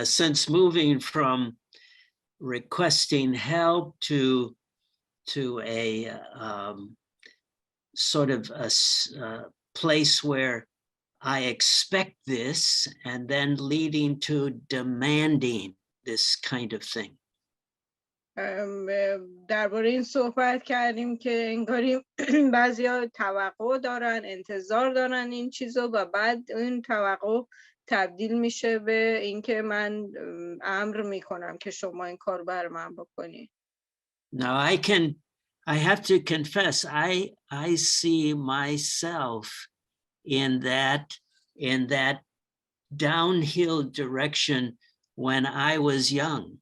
since moving from requesting help to a sort of a place where I expect this, and then leading to demanding this kind of thing. درباره این صحبت کردیم که انگاری بعضیا توقع دارن، انتظار دارن این چیزو، و بعد این توقع تبدیل میشه به اینکه من امر میکنم که شما این کار بر من بکنی. Now I have to confess, I see myself in that downhill direction when I was young.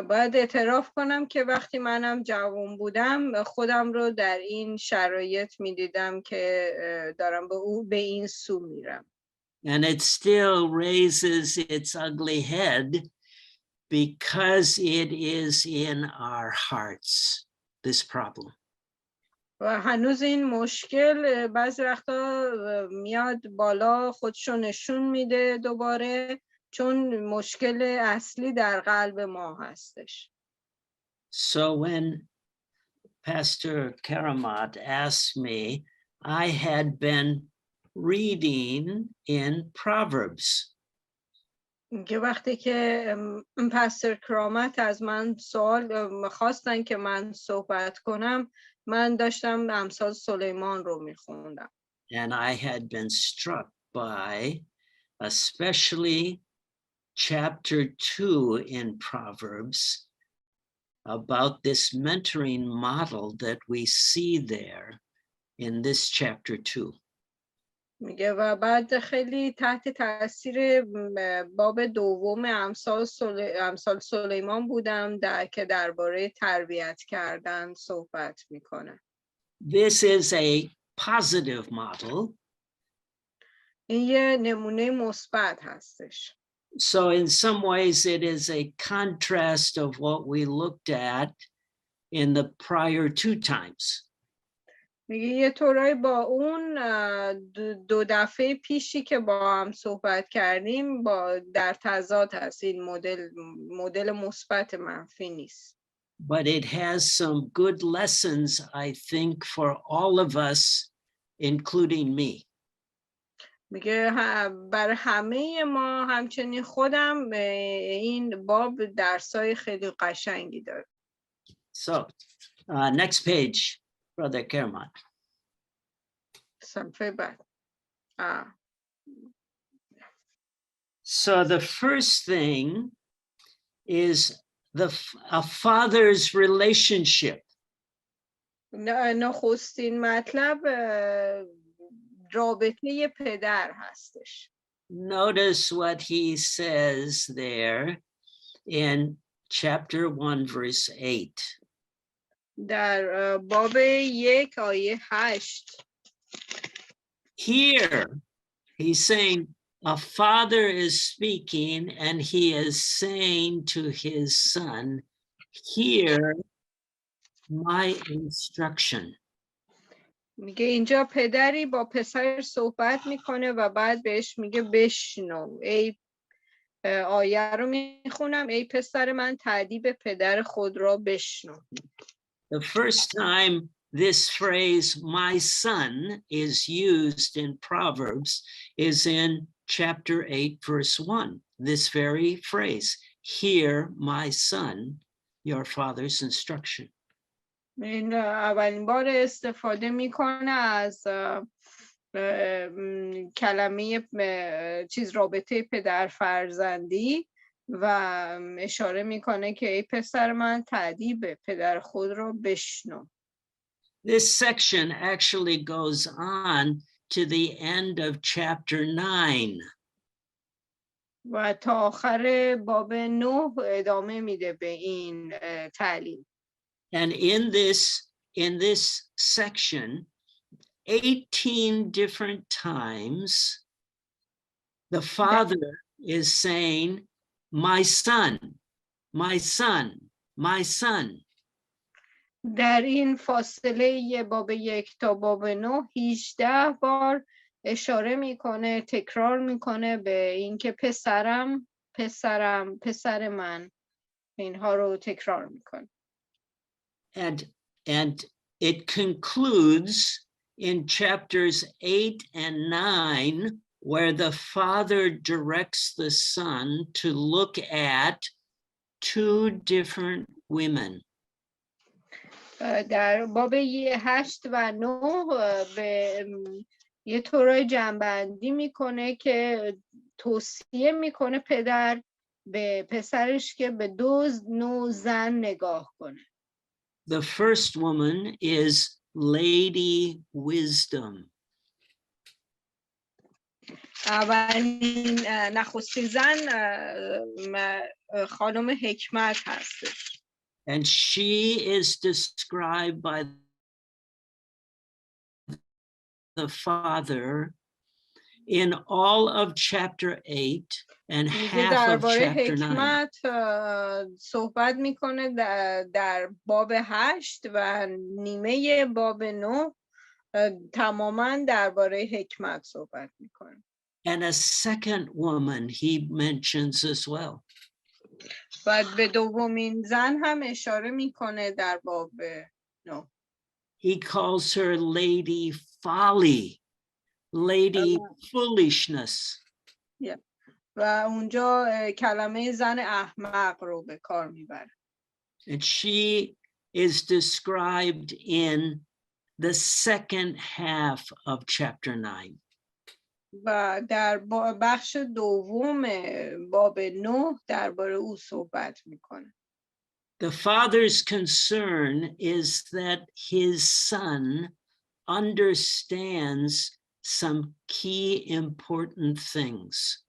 باید اعتراف کنم که وقتی منم جوان بودم خودم رو در این شرایط میدیدم که دارم به این سو میرم. And it still raises its ugly head because it is in our hearts, this problem. و هنوز این مشکل بعضی وقتا میاد بالا، خودشو نشون میده دوباره، چون مشکل اصلی در قلب ما هستش. So when Pastor Karamat asked me, I had been reading in Proverbs. که وقتی که پاستر کرامت از من سوال خواستن که من صحبت کنم، من داشتم امثال سلیمان رو میخوندم. And I had been struck by especially chapter 2 in Proverbs about this mentoring model that we see there in this chapter 2. میگه و بعد خیلی تحت تاثیر باب دوم امثال سلیمان بودم که درباره تربیت کردن صحبت میکنه. This is a positive model. این یه نمونه مثبت هستش. So in some ways it is a contrast of what we looked at in the prior two times. میگه یه طورایی با اون دو دفعه پیشی که با هم صحبت کردیم در تضاد هست. این مدل مثبت منفی نیست. But it has some good lessons, I think, for all of us, including me. میگه بر همه ما، همچنین خودم، این باب درسای خیلی قشنگی داره. So, next page, Brother Kerman. صفحه بعد. So the first thing is a father's relationship. نخستین مطلب رابطه پدر هستش. Notice what he says there in chapter 1 verse 8. در باب 1 آیه 8. Here he's saying a father is speaking and he is saying to his son, hear my instruction. میگه اینجا پدری با پسر صحبت میکنه و بعد بهش میگه بشنو. آیه رو میخونم: ای پسر من، تأدیب پدر خود را بشنو. The first time this phrase, my son, is used in Proverbs is in chapter 8, verse 1. This very phrase, hear my son, your father's instruction. این اولین بار استفاده میکنه از کلمه رابطه پدر فرزندی و اشاره میکنه که ای پسر من، تأدیب پدر خود را بشنو. This section actually goes on to the end of chapter 9. و تا آخر باب 9 ادامه میده به این تعلیم. And in this section, 18 different times, the father is saying, my son, my son, my son. در این فاصله باب 1 تا باب 9 18 بار اشاره میکنه، تکرار میکنه به اینکه پسرم، پسرم، پسر من. اینها رو تکرار میکنه. And it concludes in chapters 8 and 9, where the father directs the son to look at two different women. در باب 8 و 9 به یه طورای جنبندی میکنه که توصیه میکنه پدر به پسرش که به 2 نوع زن نگاه کنه. The first woman is Lady Wisdom. اولین نخستین زن خانم حکمت هستش. And she is described by the father in all of chapter 8 and half of chapter 9. حکمت صحبت میکنه در باب 8 و نیمه باب 9 تماما درباره حکمت صحبت میکنه. And a second woman he mentions as well. و به دومین زن هم اشاره میکنه در باب 9. He calls her Lady Folly, Lady Foolishness. و اونجا کلمه زن احمق رو به کار میبره. And she is described in the second half of chapter 9. و در بخش دوم باب 9 درباره او صحبت میکنه. The father's concern is that his son understands some key important things.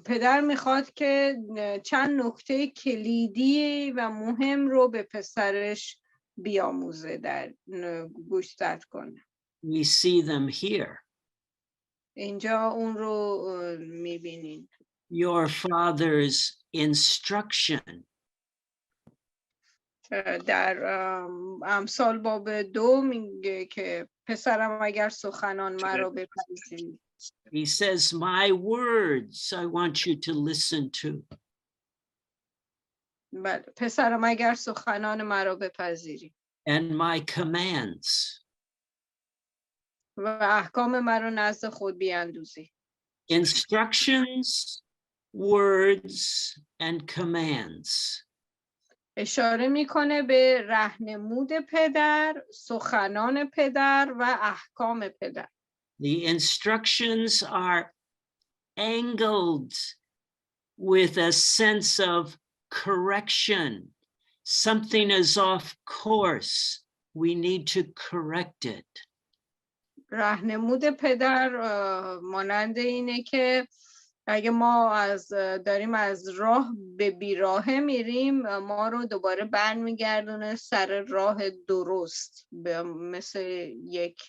پدر میخواد که چند نکته کلیدی و مهم رو به پسرش بیاموزه، در گوشزد کنه. We see them here. اینجا اون رو میبینین. Your father's instruction. در امثال باب 2 میگه که پسرم اگر سخنان مرا بپذیری. He says, my words I want you to listen to. بله، پسرم اگر سخنان مرا بپذیری. And my commands. و احکام مرا نزد خود بیاندوزی. Instructions, words, and commands. اشاره میکنه به راهنمود پدر، سخنان پدر و احکام پدر. The instructions are angled with a sense of correction. Something is off course. We need to correct it. راهنمود پدر مانند اینه که اگه ما داریم از راه به بیراهه میریم، ما رو دوباره برمیگردونه سر راه درست، مثل یک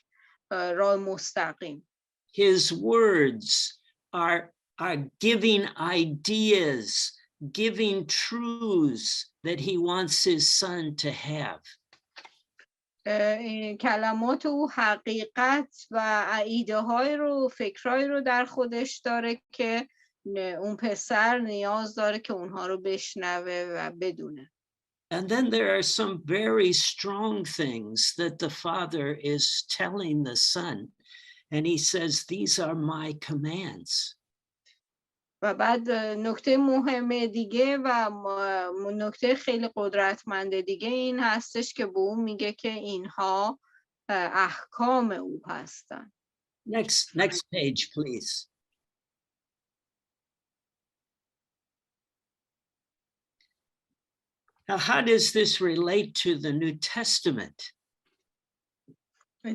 راه مستقیم. His words are giving ideas, giving truths that he wants his son to have. کلمات او حقیقت و ایده های رو، فکرهای رو در خودش داره که اون پسر نیاز داره که اونها رو بشنوه و بدونه. And then there are some very strong things that the father is telling the son, and he says, these are my commands. و بعد نکته مهم دیگه و نکته خیلی قدرتمند دیگه این هستش که به اون میگه که اینها احکام او هستن. Next page, please. Now, how does this relate to the New Testament?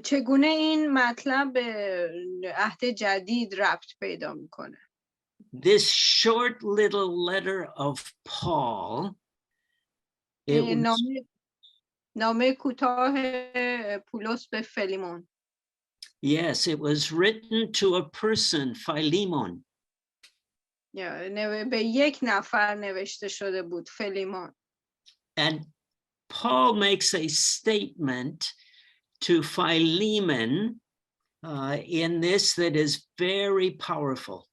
چگونه این مطلب به عهد جدید ربط پیدا میکنه؟ This short little letter of Paul, نامه کوتاه پولس به فلیمون. Yes, it was written to a person, Philemon. به یک نفر نوشته شده بود، فلیمون. And Paul makes a statement to Philemon in this that is very powerful.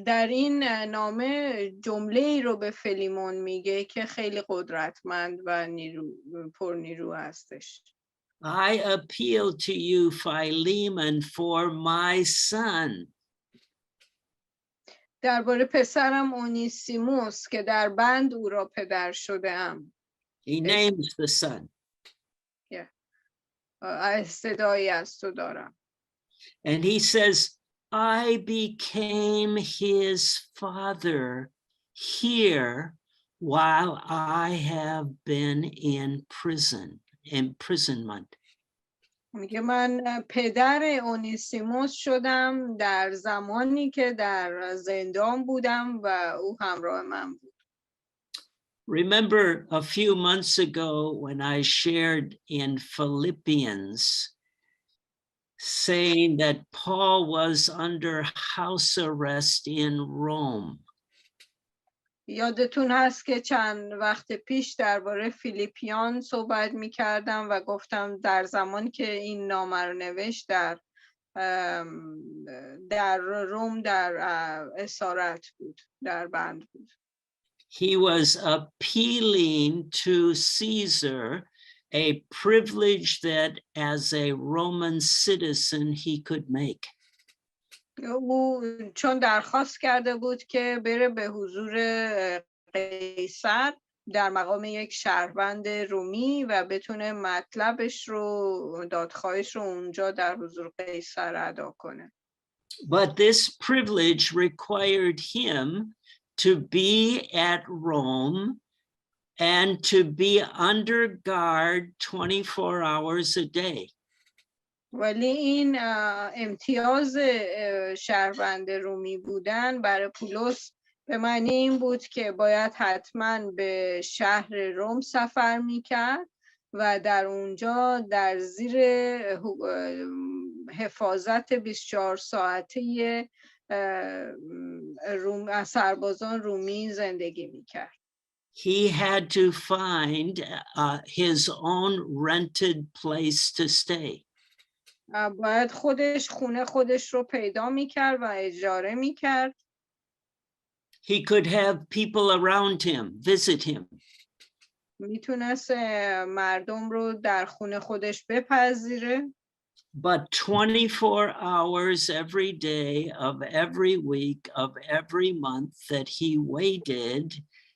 در این نامه جمله ای رو به فیلیمون میگه که خیلی قدرتمند و پرنیرو هستش. I appeal to you, Philemon, for my son. درباره پسرم اونیسیموس که در بند او را پدر شده ام. He names the son. صدایی از تو دارم. And he says, I became his father here while I have been in imprisonment. میگه من پدر اونیسیموس شدم در زمانی که در زندان بودم و او همراه من بود. Remember a few months ago when I shared in Philippians saying that Paul was under house arrest in Rome. یادتون هست که چند وقت پیش درباره فیلیپیان صحبت می کردم و گفتم در زمانی که این نامه رو نوشت در روم در اسارت بود، در بند بود. He was appealing to Caesar, a privilege that as a Roman citizen he could make. او چون درخواست کرده بود که بره به حضور قیصر در مقام یک شهروند رومی و بتونه مطلبش رو، دادخواهش رو اونجا در حضور قیصر ادا کنه. But this privilege required him to be at Rome and to be under guard 24 hours a day. ولی این امتیاز شهروند رومی بودن برای پولس به معنی این بود که باید حتما به شهر روم سفر میکرد و در اونجا در زیر حفاظت 24 ساعته سربازان رومی زندگی میکرد. He had to find his own rented place to stay. باید خونه خودش رو پیدا میکرد و اجاره میکرد. He could have people around him visit him. میتونست مردم رو در خونه خودش بپذیره. But 24 hours every day of every week of every month that he waited,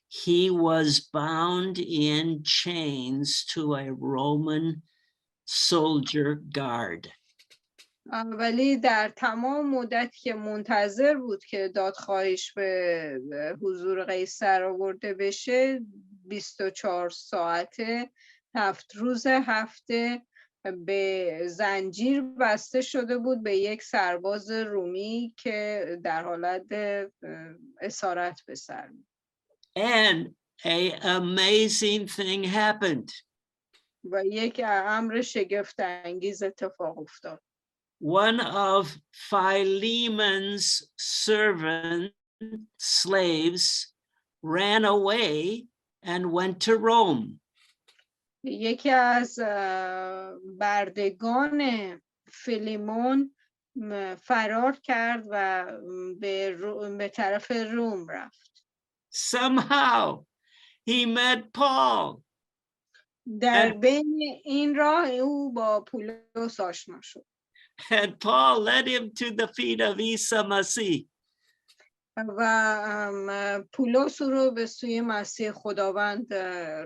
he was bound in chains to a Roman soldier guard. ولی در تمام مدتی که منتظر بود که دادخواهش به حضور قیصر آورده بشه 24 ساعته 7 روز هفته به زنجیر بسته شده بود به یک سرباز رومی که در حالت اسارت به سر بود. And an amazing thing happened. و یک امر شگفت انگیز اتفاق افتاد. One of Philemon's slaves ran away and went to Rome. یکی از بردگان فیلیمون فرار کرد و به طرف روم رفت. Somehow he met Paul. در بین این راه او با پولس آشنا شد. And Paul led him to the feet of Isa Masih. و پولس او رو به سوی مسیح خداوند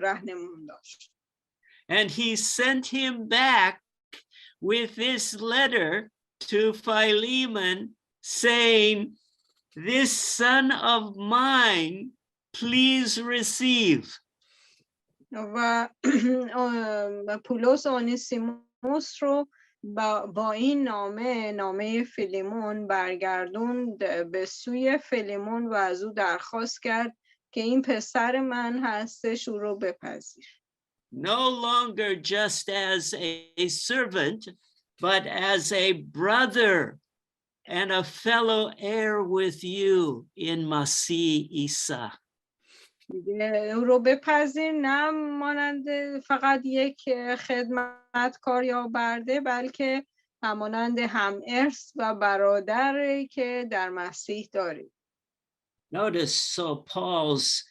راهنمون داشت. And he sent him back with this letter to Philemon saying, this son of mine, please receive. و پولس اونیسیموس رو با این نامه فیلیمون برگردوند به سوی فیلیمون و از او درخواست کرد که این پسر من هستش، او رو بپذیر. No longer just as a servant, but as a brother and a fellow heir with you in Masih Isa. او رو بپذیر نه مانند فقط یک خدمتکار یا برده، بلکه همانند هم ارث و برادری که در مسیح داریم. Notice Paul's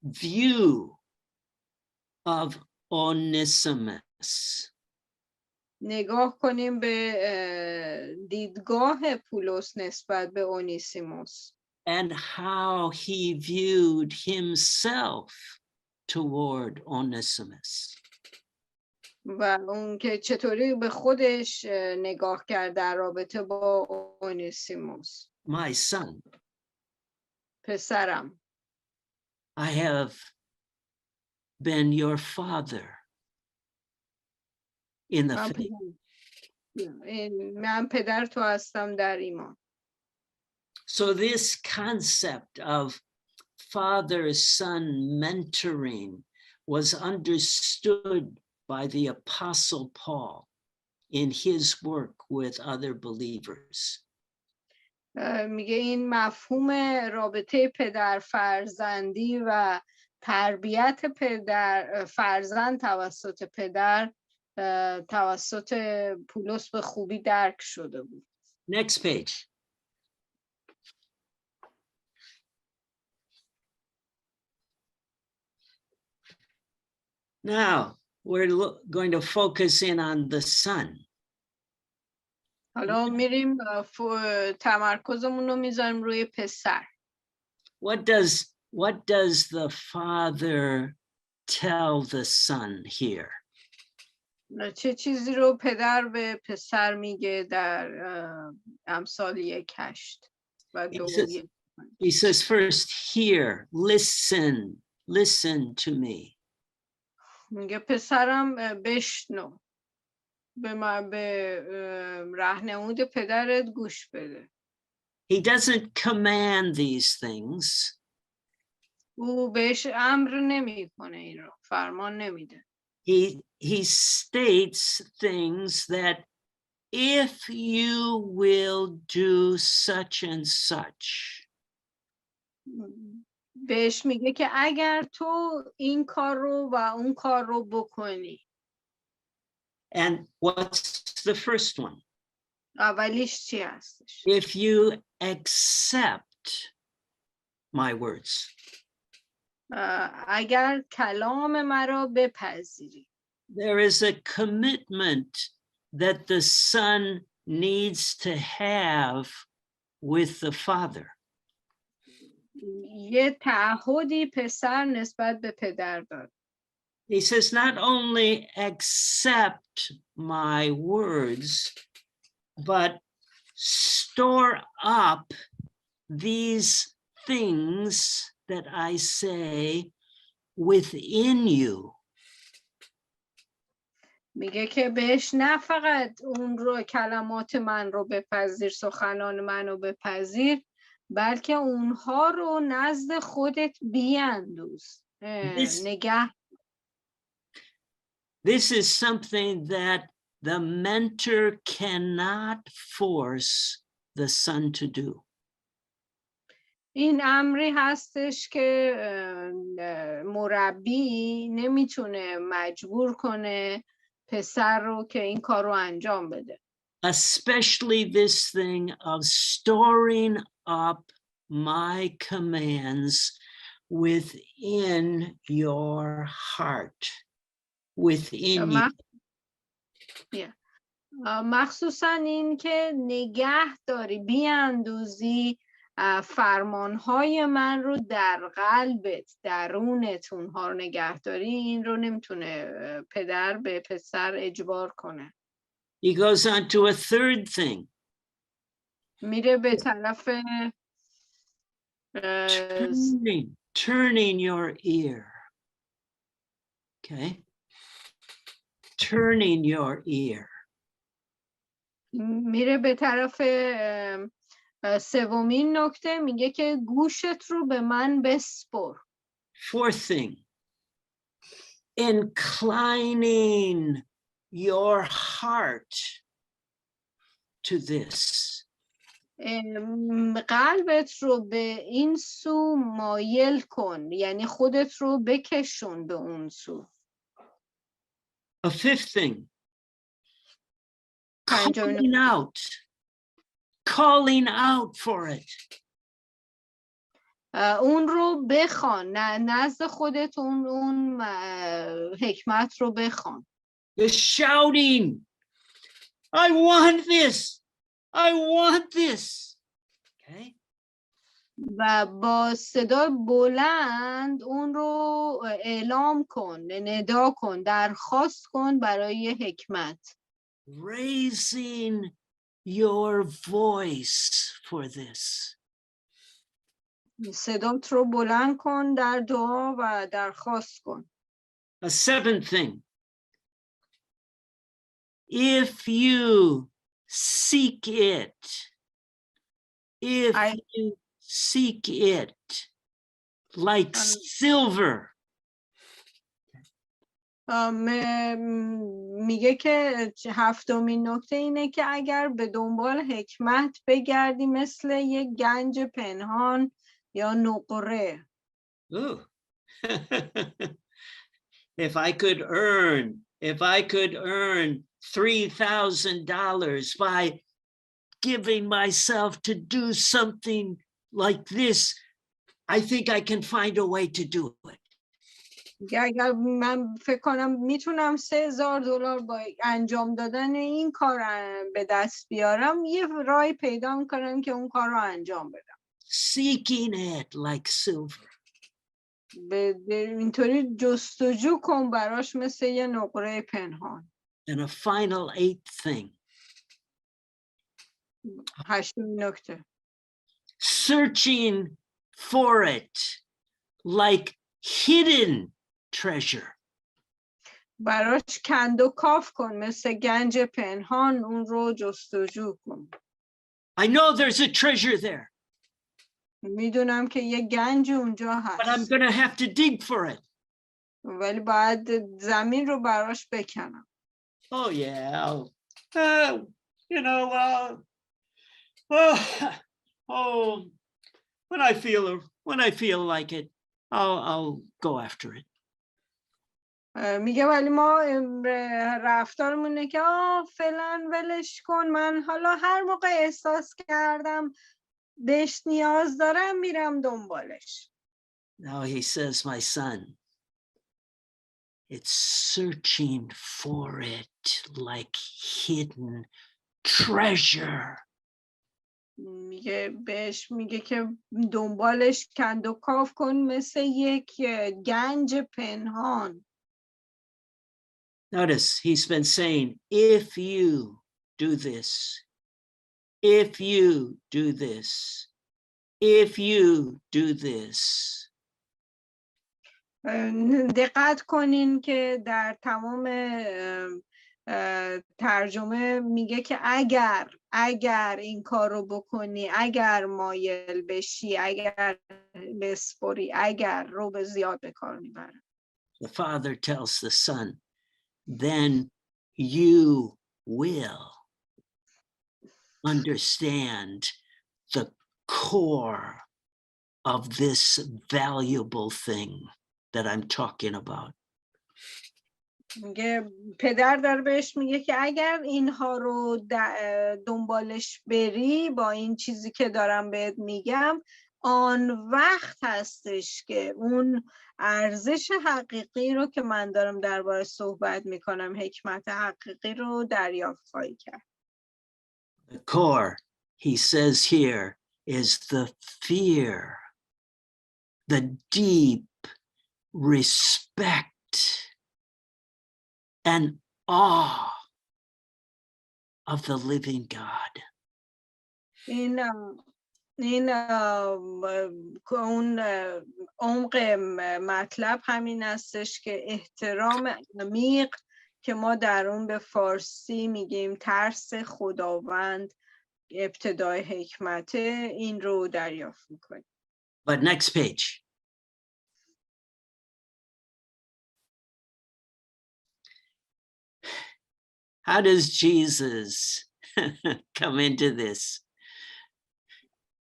view of Onesimus. نگاه کنیم به دیدگاه پولس نسبت به اونیسیموس And how he viewed himself toward Onesimus. و اون که چطوری به خودش نگاه کرد در رابطه با اونیسیموس. My son, پسرم، I have been your father in the faith. من پدر تو هستم در ایمان. So this concept of father-son mentoring was understood by the Apostle Paul in his work with other believers. میگه این مفهوم رابطه پدر فرزندی و تربیت پدر فرزند توسط پدر توسط پولس به خوبی درک شده بود. Next page. Now, we're going to focus in on the son. حالا میریم تمرکزمون رو میذاریم روی پسر. What does the father tell the son here? چه چیزی رو پدر به پسر میگه در امثال 1:8 و 2:1. He says first, hear, listen to me. میگه پسرم بشنو، به راهنمود پدرت گوش بده. He doesn't command these things. او بهش امر نمیکنه، این رو فرمان نمیده. He states things that if you will do such and such. بهش میگه که اگر تو این کار رو و اون کار رو بکنی. And what's the first one? اولیش چی هستش؟ If you accept my words. اگر کلام مرا بپذیری. There is a commitment that the son needs to have with the father. یه تعهدی پسر نسبت به پدر داره. He says, not only accept my words, but store up these things that I say within you. میگه که بهش نه فقط اون رو کلمات من رو بپذیر، سخنان من رو بپذیر، بلکه اونها رو نزد خودت بیاندوز، نگه. This is something that the mentor cannot force the son to do. این امری هستش که مربی نمیتونه مجبور کنه پسر رو که این کار رو انجام بده. Especially this thing of storing up my commands within your heart, within you. مخصوصا این که نگه داری، بیاندوزی فرمانهای من رو در قلبت، درونت اونها رو نگه داری، این رو نمیتونه پدر به پسر اجبار کنه. He goes on to a third thing. میره به طرف turning your ear. Okay? Turning your ear. میره به طرف سومین نکته، میگه که گوشت رو به من بسپر. Fourth thing, inclining your heart to this. قلبت رو به این سو مایل کن، یعنی خودت رو بکشون به اون سو. A fifth thing, calling out for it. اون رو بخوان، نزد خودتون اون حکمت رو بخوان. You're shouting, I want this. I want this. Okay? و با صدا بلند اون رو اعلام کن، ندا کن، درخواست کن برای حکمت. Raising your voice for this. صدات رو بلند کن در دعا و درخواست کن. A seventh thing. If you seek it, you seek it like silver. میگه که هفتمین نکته اینه که اگر به دنبال حکمت بگردی مثل یک گنج پنهان یا نقره. If I could earn $3,000 by giving myself to do something like this, I think I can find a way to do it. اگر من فکر کنم میتونم $3,000 با انجام دادن این کار به دست بیارم، یه راهی پیدا میکنم که اون کار رو انجام بدم. Seeking it like silver. اینطوری جستجو کن براش مثل یه نقره پنهان. And a final eighth thing. هشتمین نکته. Searching for it like hidden treasure. براش کند و کاف کن مثل گنج پنهان، اون رو جستجو کن. I know there's a treasure there. میدونم که یه گنج اونجا هست. But I'm going to have to dig for it. ولی باید زمین رو براش بکنم. Oh yeah. You know, when I feel like it, I'll go after it. میگه ولی ما رفتارمونه که فعلا ولش کن، من حالا هر موقع احساس کردم بهش نیاز دارم میرم دنبالش. Now he says, my son, it's searching for it like hidden treasure. میگه که دنبالش کند و کاف کن مثل یک گنج پنهان. Notice he's been saying, if you do this, if you do this, if you do this. دقت کنین که در تمام ترجمه میگه که اگر این کار رو بکنی، اگر مایل بشی، اگر بسپری، اگر رو به زیاد به کار میبره. The father tells the son, then you will understand the core of this valuable thing that I'm talking about. میگه پدر داره بهش میگه که اگر اینها رو دنبالش بری با این چیزی که دارم بهت میگم، آن وقت هستش که اون ارزش حقیقی رو که من دارم درباره صحبت میکنم، حکمت حقیقی رو دریافت خواهی کرد. The core, he says here, is the fear, the deep respect and awe of the living God. این اون عمق مطلب همین هستش که احترام عمیق که ما در اون به فارسی میگیم ترس خداوند، ابتدای حکمت، این رو دریافت میکنیم. But next page. How does Jesus come into this?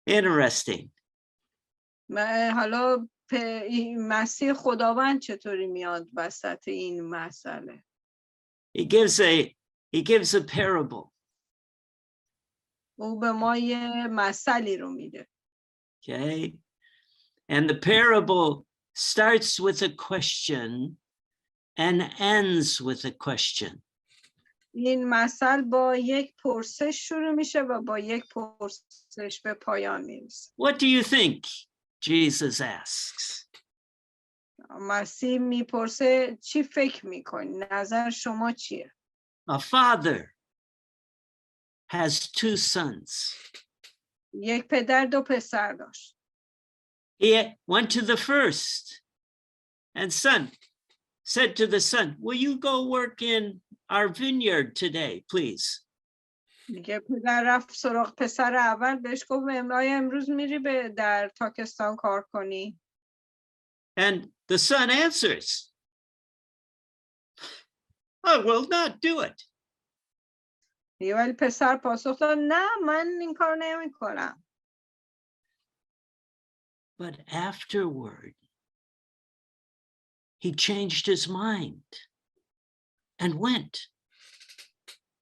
Interesting. حالا مسیح خداوند چطوری میاد وسط این مسئله؟ He gives a parable. او به ما یه مثلی رو میده. Okay. And the parable starts with a question and ends with a question. این مثل با یک پرسش شروع میشه و با یک پرسش به پایان میرسه. What do you think? Jesus asks. مسیح میپرسه چی فکر میکنی؟ نظر شما چیه؟ A father has two sons. یک پدر دو پسر داشت. He went to the first, and son said to the son, will you go work in our vineyard today, please? میگه پدر رفت سراغ پسر اول، بهش گفت امروز میری به در تاکستان کار کنی؟ And the son answers, I will not do it. ولی پسر پاسخ داد نه من این کار نمی کنم. But afterward, he changed his mind and went.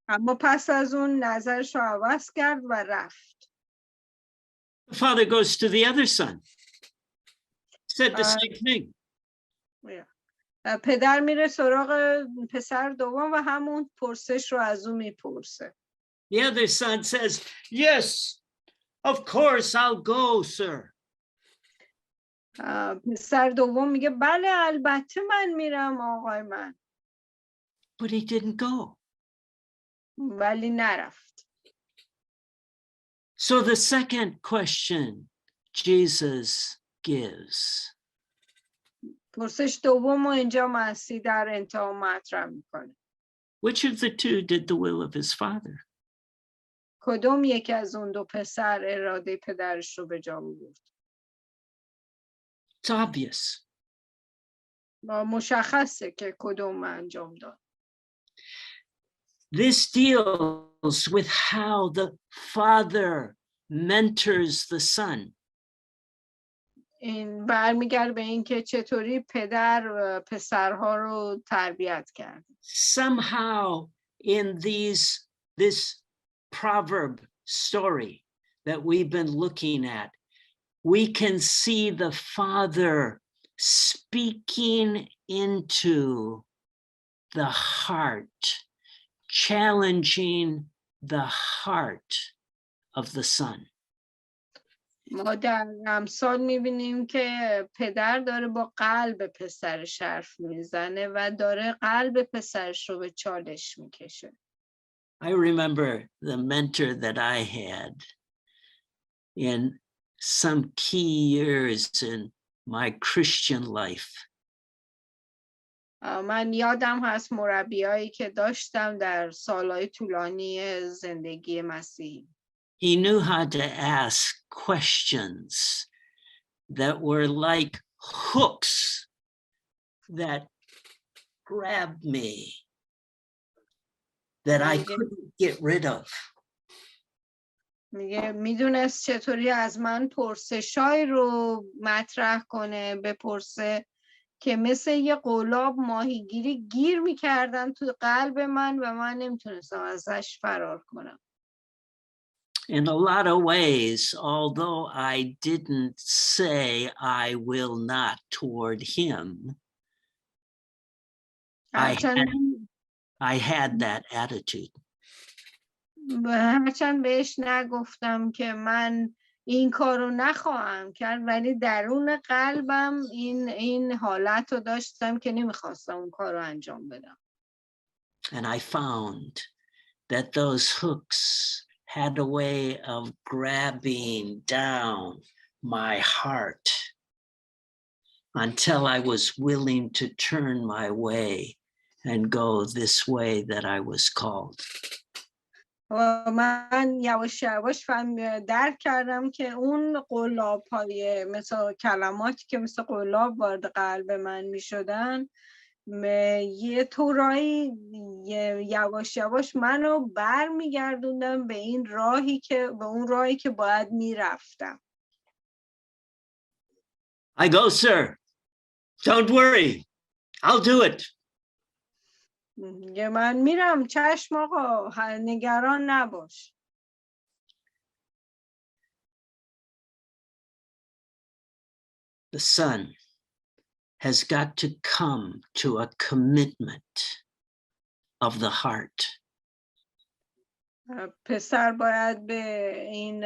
اما پس از اون نظرش رو عوض کرد و رفت. The father goes to the other son, said the same thing. پدر میره سراغ پسر دوم و همون پرسش رو از اون میپرسه. The other son says, yes, of course, I'll go, sir. پسر دوم میگه بله البته من میرم آقای من. But he didn't go. ولی نرفت. So the second question Jesus gives. پرسش دوم رو اینجا مسیح در انتها مطرح میکنه. Which of the two did the will of his father? کدوم یک از اون دو پسر اراده پدرش رو به جا آورد؟ It's obvious. مشخصه که کدوم انجام داد. This deals with how the father mentors the son. این برمیگرده به این که چطوری پدر پسرها رو تربیت کرد. Somehow in this proverb story that we've been looking at, we can see the father speaking into the heart, challenging the heart of the son. ما در امثال میبینیم که پدر داره با قلب پسرش حرف میزنه و داره قلب پسرش رو به چالش میکشه. I remember the mentor that I had in some key years in my Christian life. من یادم هست مربیایی که داشتم در سالهای طولانی زندگی مسیحی. He knew how to ask questions that were like hooks that grabbed me, that I couldn't get rid of. میگه میدونست چطوری از من پرسشای رو مطرح کنه، بپرسه که مثل یه قلاب ماهیگیری گیر میکردن تو قلب من و من نمیتونستم ازش فرار کنم. In a lot of ways, although I didn't say I will not toward him, I had that attitude. هرچند بهش نگفتم که من این کارو نخواهم کرد، ولی درون قلبم این حالت رو داشتم که نمیخواستم اون کارو انجام بدم. And I found that those hooks had a way of grabbing down my heart until I was willing to turn my way and go this way that I was called. من یواش یواش درک کردم که اون قلاب‌های مثل کلماتی که مثل قلاب وارد قلب من می‌شدن یه طورایی یواش یواش منو برمیگردوندن به اون راهی که باید میرفتم. I go, sir. Don't worry. I'll do it. من میرم، چشم آقا، نگران نباش. the Son has got to come to a commitment of the heart. پسر باید به این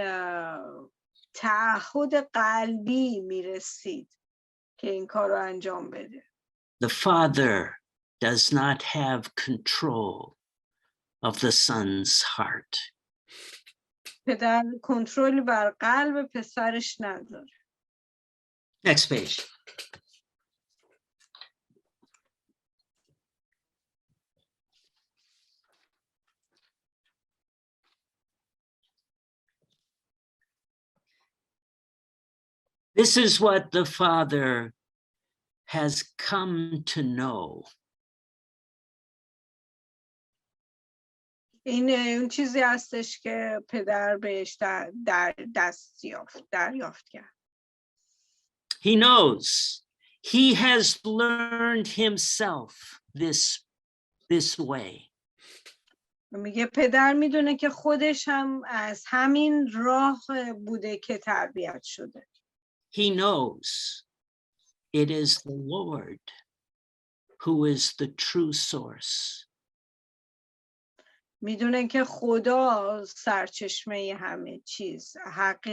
تعهد قلبی میرسید که این کار رو انجام بده. The Father does not have control of the Son's heart. پدر کنترلی بر قلب پسرش نداره. Next page. This is what the Father has come to know. این اون چیزی هستش که پدر بهش دریافت کرد. He knows. He has learned himself this way. میگه پدر میدونه که خودش هم از همین راه بوده که تربیت شده. He knows it is the Lord who is the true source. میدونه که خدا سرچشمه همه چیز،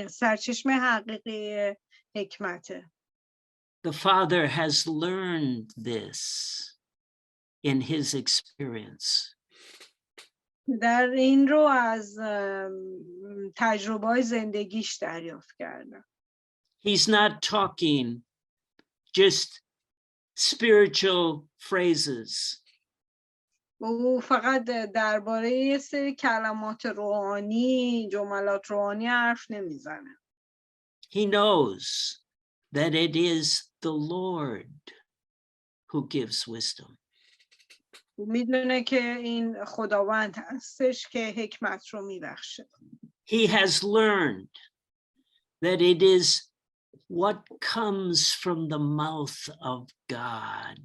سرچشمه حقیقی حکمته. The Father has learned this in his experience. در این رو از تجربه زندگیش دریافت کرده. He's not talking just spiritual phrases. او فقط درباره یه سری کلمات روحانی، جملات روحانی حرف نمیزنه. He knows that it is the Lord who gives wisdom. میدونه که این خداوند هستش که حکمت رو میبخشه. He has learned that it is what comes from the mouth of God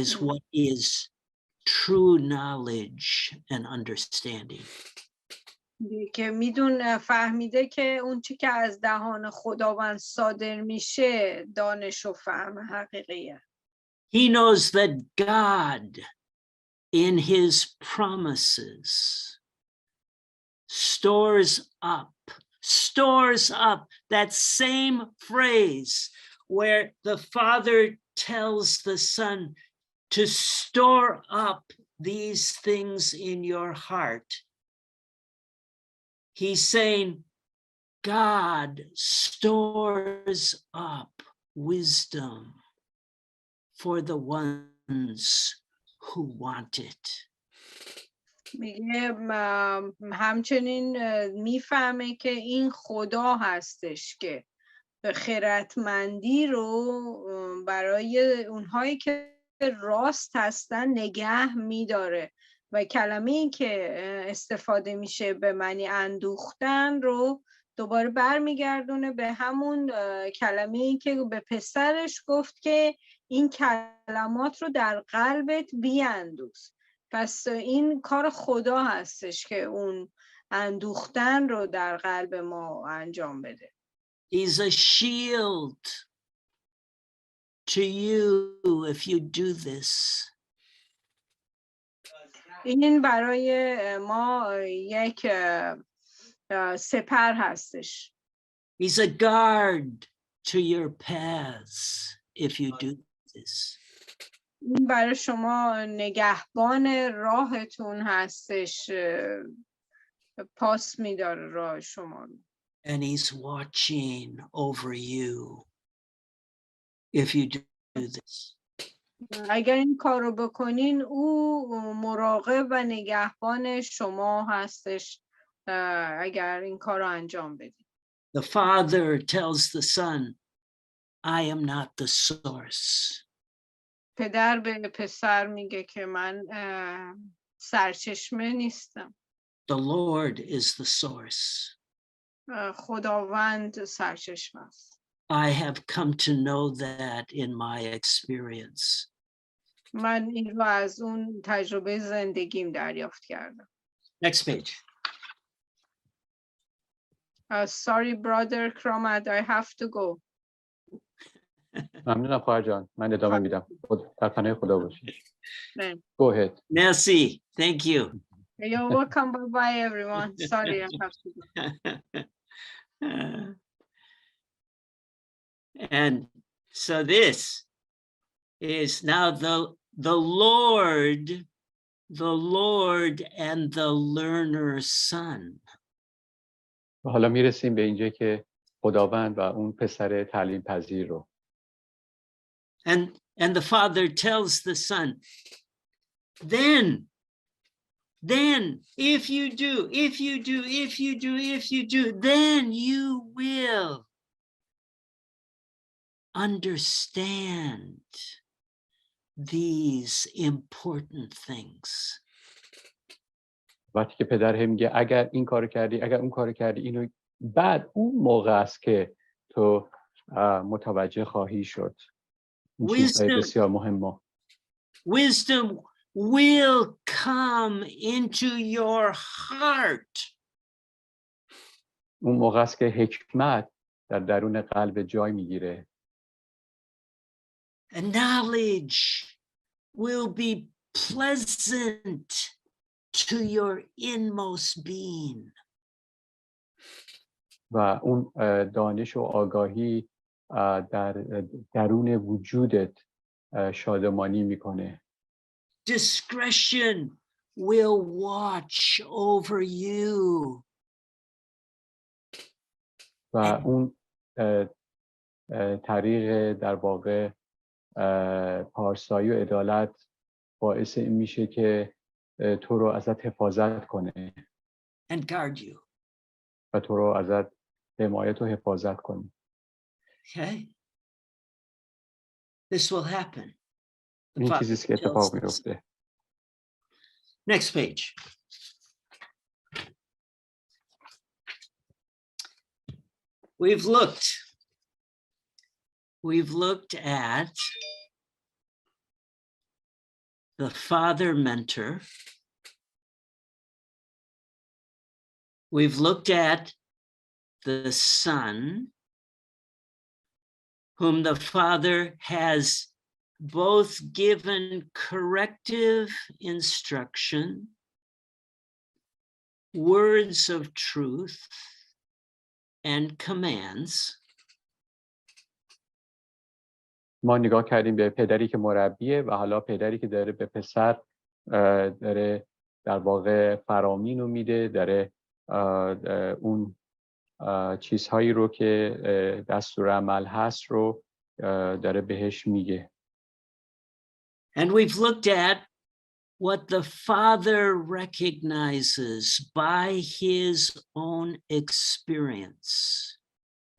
is what is true knowledge and understanding. که فهمیده که اون چی که از دهان خداوند صادر میشه دانش و فهم حقیقیه. He knows that God in his promises stores up that same phrase where the Father tells the Son to store up these things in your heart. He's saying God stores up wisdom for the ones who want it. میگه همچنین میفهمه که این خدا هستش که خردمندی رو برای اونهایی که راست هستن نگه میداره و کلمه‌ای که استفاده میشه به معنی اندوختن رو دوباره برمیگردونه به همون کلمه‌ای که به پسرش گفت که این کلمات رو در قلبت بیاندوز. پس این کار خدا هستش که اون اندوختن رو در قلب ما انجام بده. He's a shield to you if you do this. این برای ما یک سپر هستش. He's a guard to your paths if you do this. این برای شما نگهبان راهتون هستش، پاس میداره راه شما رو. And he's watching over you if you do this. اگر این کار رو بکنین او مراقب و نگهبان شما هستش اگر این کار رو انجام بدین. The Father tells the Son, I am not the source. پدر به پسر میگه که من سرچشمه نیستم. The Lord is the source. خداوند سرچشمه است. I have come to know that in my experience. من این رو از اون تجربه زندگیم دریافت کردم. Next page. Sorry, brother Kramat, I have to go. ممنونم خواهر جان. من ادامه میدم. در پناه خدا باشید. Go ahead. Merci. Thank you. You're welcome. Bye everyone. Sorry, I have to go. And so this is now the Lord and the learner's son. حالا میرسیم به اینجا که خداوند و اون پسر تعلیم پذیر رو. And the father tells the son, then if you do, then you will understand these important things. وقتی که پدر هم میگه اگر این کارو کردی، اگر اون کارو کردی، اینو بعد اون موقع است که تو متوجه خواهی شد. این چیزهای بسیار مهمه. Wisdom will come into your heart. اون موقع است که حکمت در درون قلب جای میگیره. And knowledge will be pleasant to your inmost being. و اون دانش و آگاهی در درون وجودت شادمانی میکنه. Discretion will watch over you. و اون طریق در واقع پارسایی و عدالت باعث این میشه که تو رو ازت حفاظت کنه. And guard you. و تو رو ازت حمایت و حفاظت کنه. Okay. This will happen. این چیزیست که اتفاق میفته. Next page. We've looked at the father mentor. We've looked at the son, whom the father has both given corrective instruction, words of truth, and commands. ما نگاه کردیم به پدری که مربیه و حالا پدری که داره به پسر داره در واقع فرامین رو میده، داره اون چیزهایی رو که دستور عمل هست رو داره بهش میگه. And we've looked at what the father recognizes by his own experience.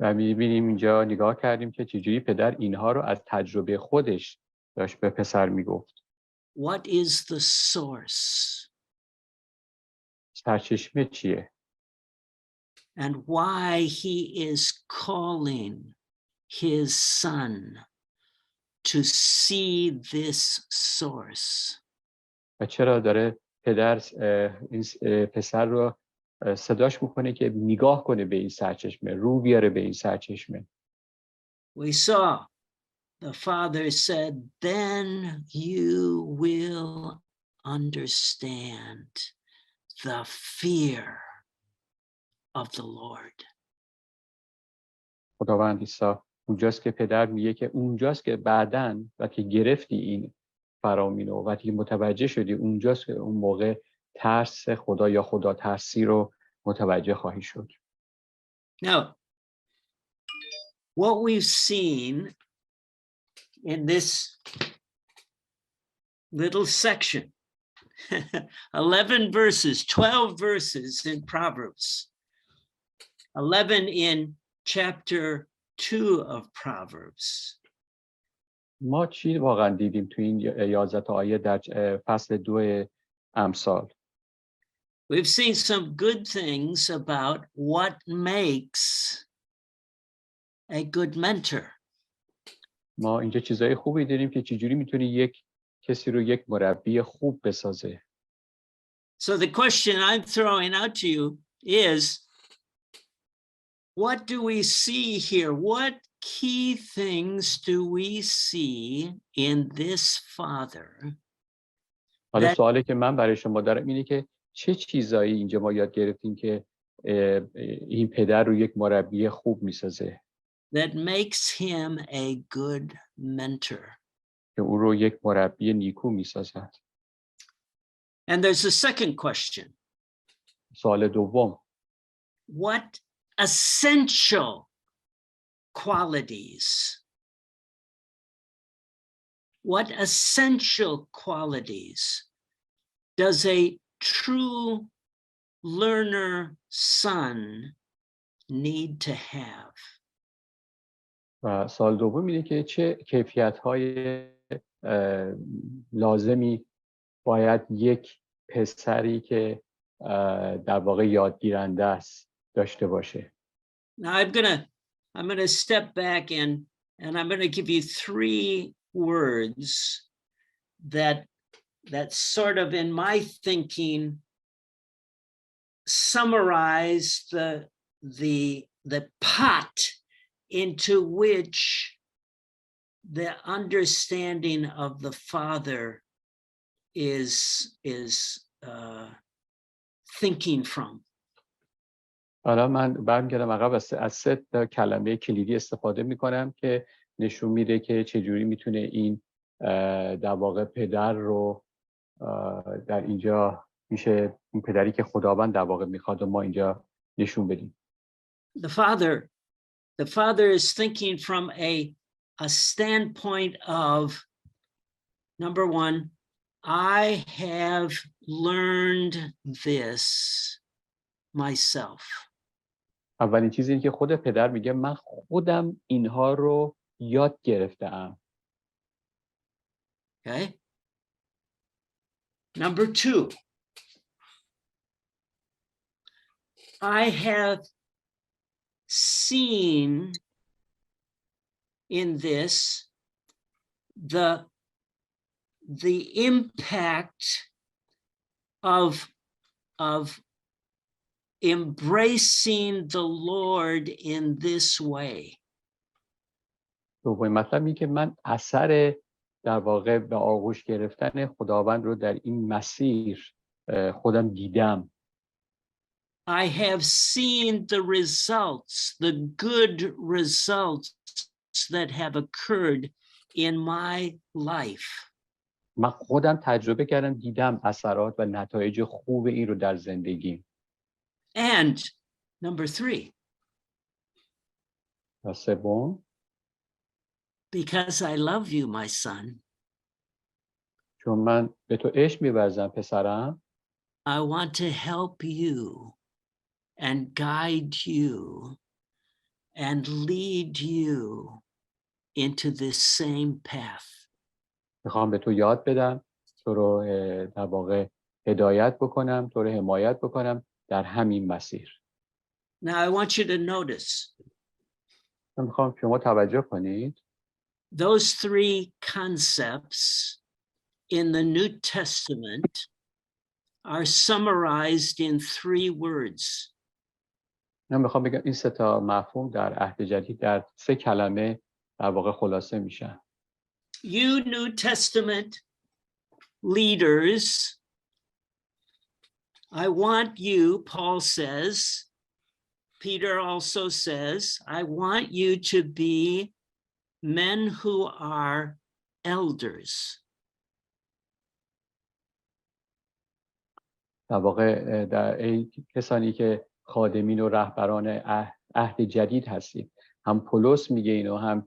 و می‌بینیم اینجا نگاه کردیم که چجوری پدر اینها رو از تجربه خودش داشت به پسر میگفت. What is the source? سرچشمه چیه؟ And why he is calling his son to see this source. و چرا داره پدر این پسر رو صداش میکنه که نگاه کنه به این سرچشمه، رو بیاره به این سرچشمه. We saw the father said, then you will understand the fear of the Lord. خداوند عیسی اونجاست که پدر میگه که اونجاست که بعداً وقتی گرفتی این فرامینو، وقتی متوجه شدی، اونجاست که اون موقع ترس خدا یا خدا ترسی رو متوجه خواهی شد. Now, what we've seen in this little section, 11 verses, 12 verses in Proverbs, 11 in chapter 2 of Proverbs. ما چی واقعا دیدیم تو این 11 تا آیه در فصل 2 امثال؟ We've seen some good things about what makes a good mentor. ما اینجا چیزای خوبی دیدیم که چجوری میتونی یک کسی رو یک مربی خوب بسازه. So the question I'm throwing out to you is, what do we see here? key things do we see in this father حالا that سوالی که من برای شما دارم اینه که چه چیزایی اینجا ما یاد گرفتیم که این پدر رو یک مربی خوب میسازه that makes him a good mentor. که او رو یک مربی نیکو میسازد. And there's a second question. سوال دوم، What essential qualities does a true learner son need to have? و سوال دوم اینه که چه کیفیت‌های لازمی باید یک پسری که در واقع یادگیرنده است داشته باشه. Now I'm gonna step back and I'm gonna give you three words that sort of in my thinking summarize the pot into which the understanding of the Father is thinking from. حالا من برمیگردم عقب از سه کلمه کلیدی استفاده میکنم که نشون میده که چجوری میتونه این در واقع پدر رو در اینجا میشه اون پدری که خداوند در واقع میخواد و ما اینجا نشون بدیم. The father is thinking from a standpoint of, number one, I have learned this myself. اولین چیزی اینه که خود پدر میگه من خودم اینها رو یاد گرفتم. Okay. Number two, I have seen in this the impact of embracing the Lord in this way. دومین مطلب اینه که من اثر در واقع به آغوش گرفتن خداوند رو در این مسیر خودم دیدم. I have seen the results, the good results that have occurred in my life. من خودم تجربه کردم، دیدم اثرات و نتایج خوب این رو در زندگیم. And number three, و سوم، because I love you, my son, چون من به تو عشق می‌ورزم پسرم، I want to help you and guide you and lead you into this same path. میخوام به تو یاد بدم، تو رو در واقع هدایت بکنم، تو رو حمایت بکنم در همین مسیر. Now I want you to notice من میخوام شما توجه کنید those three concepts in the New Testament are summarized in three words. من میخوام بگم این سه تا مفهوم در عهد جدید در سه کلمه در واقع خلاصه میشن. You New Testament leaders, I want you, Paul says, Peter also says, I want you to be men who are elders. در واقع در این کسانی که خادمین و رهبران عهد جدید هستید، هم پولس میگه اینو، هم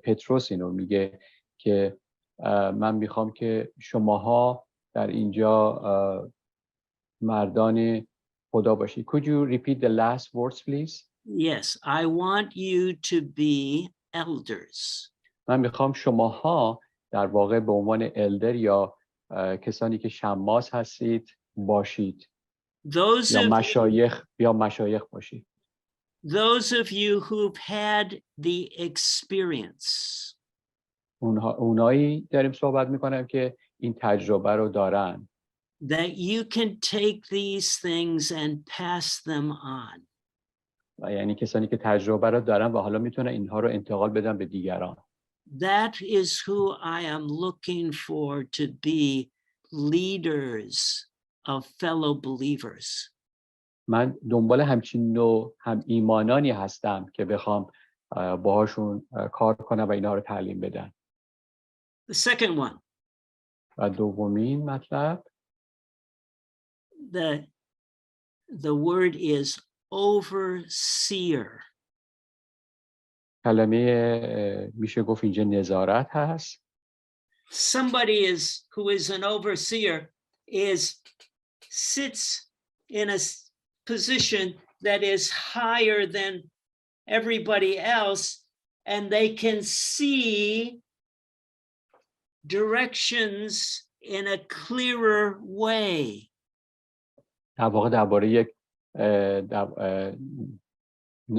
پتروس اینو میگه که من میخوام که شماها در اینجا مردان خدا باشید. Could you repeat the last words please? Yes, I want you to be elders. من میخوام شماها در واقع به عنوان الدر یا کسانی که شماس هستید باشید. یا مشایخ باشید. Those of you who've had the experience. اونایی داریم صحبت میکنم که این تجربه رو دارن. That you can take these things and pass them on. و یعنی کسانی که تجربه رو دارن و حالا میتونن اینها رو انتقال بدن به دیگران. That is who I am looking for to be leaders of fellow believers. من دنبال همچین نوع هم ایمانانی هستم که بخوام باهاشون کار کنم و اینها رو تعلیم بدم. The second one, و دومین مطلب the word is overseer. کلمه میشه گفت اینجا نظارت هست. Somebody who is an overseer sits in a position that is higher than everybody else, and they can see directions in a clearer way. در واقع درباره یک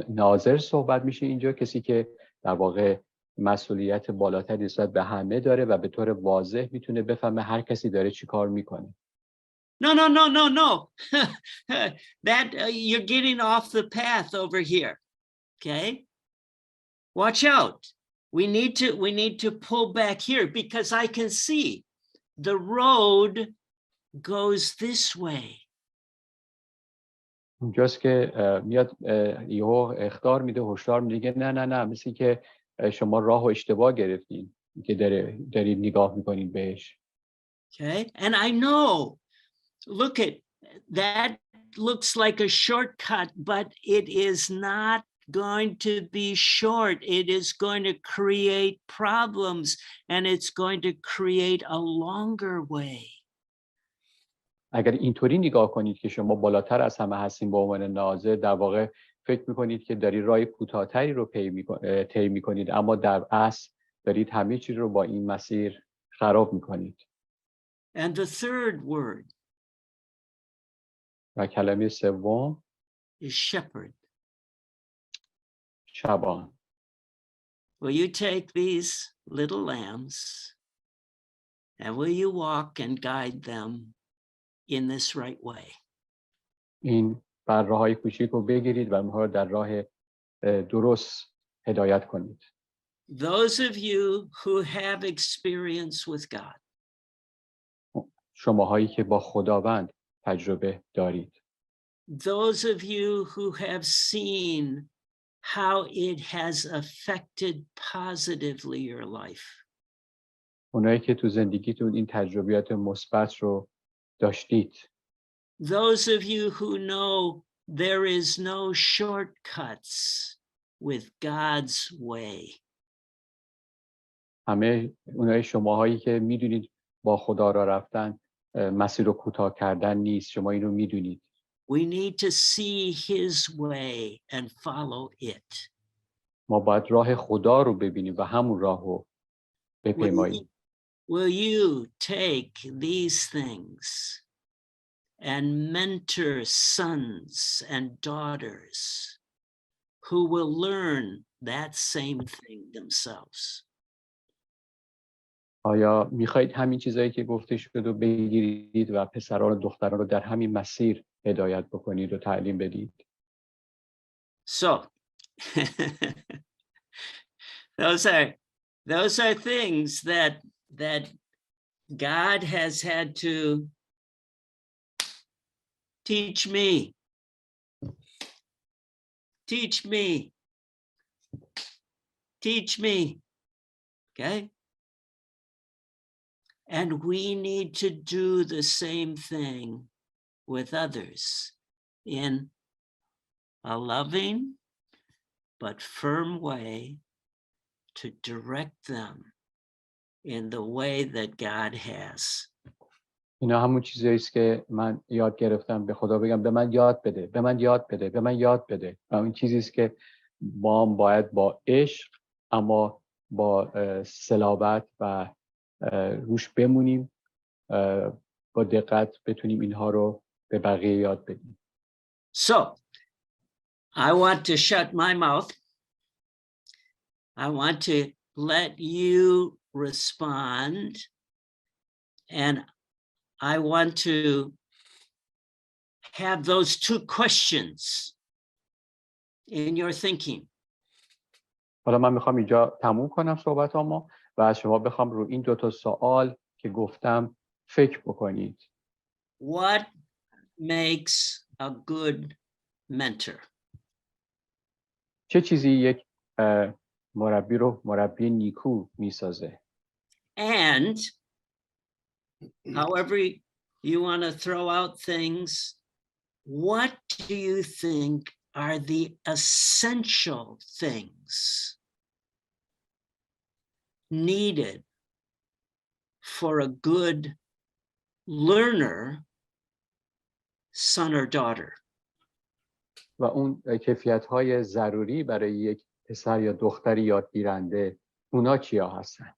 ناظر صحبت میشه اینجا، کسی که در واقع مسئولیت بالاتری نسبت به همه داره و به طور واضح میتونه بفهمه هر کسی داره چی کار میکنه. No. That you're getting off the path over here. Okay? Watch out. We need to pull back here because I can see the road goes this way. اونجاست که میاد یهو اخطار میده، هشدار میده، نه مثل که شما راه و اشتباه گرفتین که دارید نگاه میکنید بهش. Okay? And I know, look at that, looks like a shortcut, but it is not going to be short. It is going to create problems, and it's going to create a longer way. اگر اینطوری نگاه کنید که شما بالاتر از همه هستین به عنوان ناظر، در واقع فکر میکنید که دارید راه کوتاه‌تری رو طی میکنید، اما در اصل دارید همه چیز رو با این مسیر خراب میکنید. And the third word و کلمه سوم is shepherd. شبان. Will you take these little lambs and will you walk and guide them in this right way? این بره‌های کوچیک رو بگیرید و اونها رو در راه درست هدایت کنید. Those of you who have experience with God, شماهایی که با خداوند تجربه دارید. those of you who have seen how it has affected positively your life, اونایی که تو زندگیتون این تجربیات مثبت رو داشتید. those of you who know there is no shortcuts with God's way. همه اونای شماهایی که میدونید با خدا را رفتن مسیر رو کوتاه کردن نیست، شما اینو میدونید. We need to see his way and follow it. ما باید راه خدا رو ببینیم و همون راه رو بپیماییم. Will you take these things and mentor sons and daughters who will learn that same thing themselves? آیا میخواهید همین چیزایی که گفته شد رو بگیرید و پسران و دختران رو در همین مسیر هدایت بکنید و تعلیم بدید؟ So, those are things that God has had to teach me. Okay? And we need to do the same thing with others in a loving but firm way to direct them in the way that God has. اینا همون چیزایی است که من یاد گرفتم به خدا بگم به من یاد بده. و این چیزی است که ما باید با عشق اما با صلابت و روش بمونیم، با دقت بتونیم اینها رو به بقیه یاد بدیم. So, I want to shut my mouth. I want to let you respond, and I want to have those two questions in your thinking. حالا من میخوام اینجا تموم کنم صحبتامو و از شما بخوام رو این 2 سوال که گفتم فکر بکنید. What makes a good mentor? چه چیزی یک مربی رو مربی نیکو میسازه؟ And however you want to throw out things, what do you think are the essential things needed for a good learner, son or daughter? و اون کیفیت‌های ضروری برای یک پسر یا دختری یادگیرنده اونا چیا هستن؟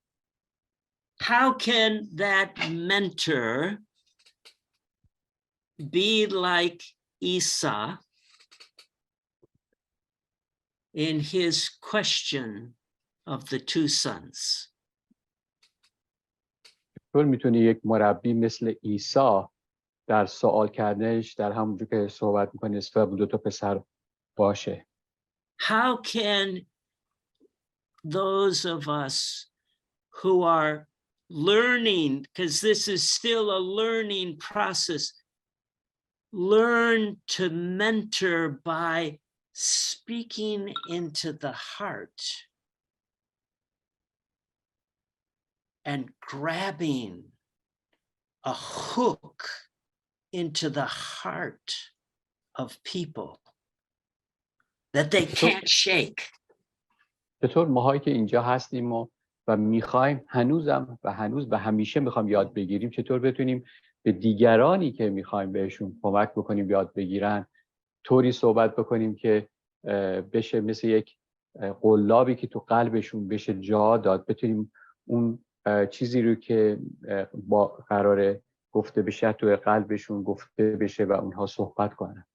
How can that mentor be like Esau in his question of the 2 sons? چطور میتونه یک مربی مثل عیسی در سوال کردنش در همونجور که صحبت میکنه نسبت به 2 پسر باشه؟ How can those of us who are learning, because this is still a learning process, learn to mentor by speaking into the heart and grabbing a hook into the heart of people that they can't shake? چطور ماهایی که اینجا هستیم و میخوایم هنوز و همیشه میخوایم یاد بگیریم، چطور بتونیم به دیگرانی که میخوایم بهشون کمک بکنیم یاد بگیرن طوری صحبت بکنیم که بشه مثل یک قلابی که تو قلبشون بشه جا داد، بتونیم اون چیزی رو که با قراره گفته بشه تو قلبشون گفته بشه و اونها صحبت کنن.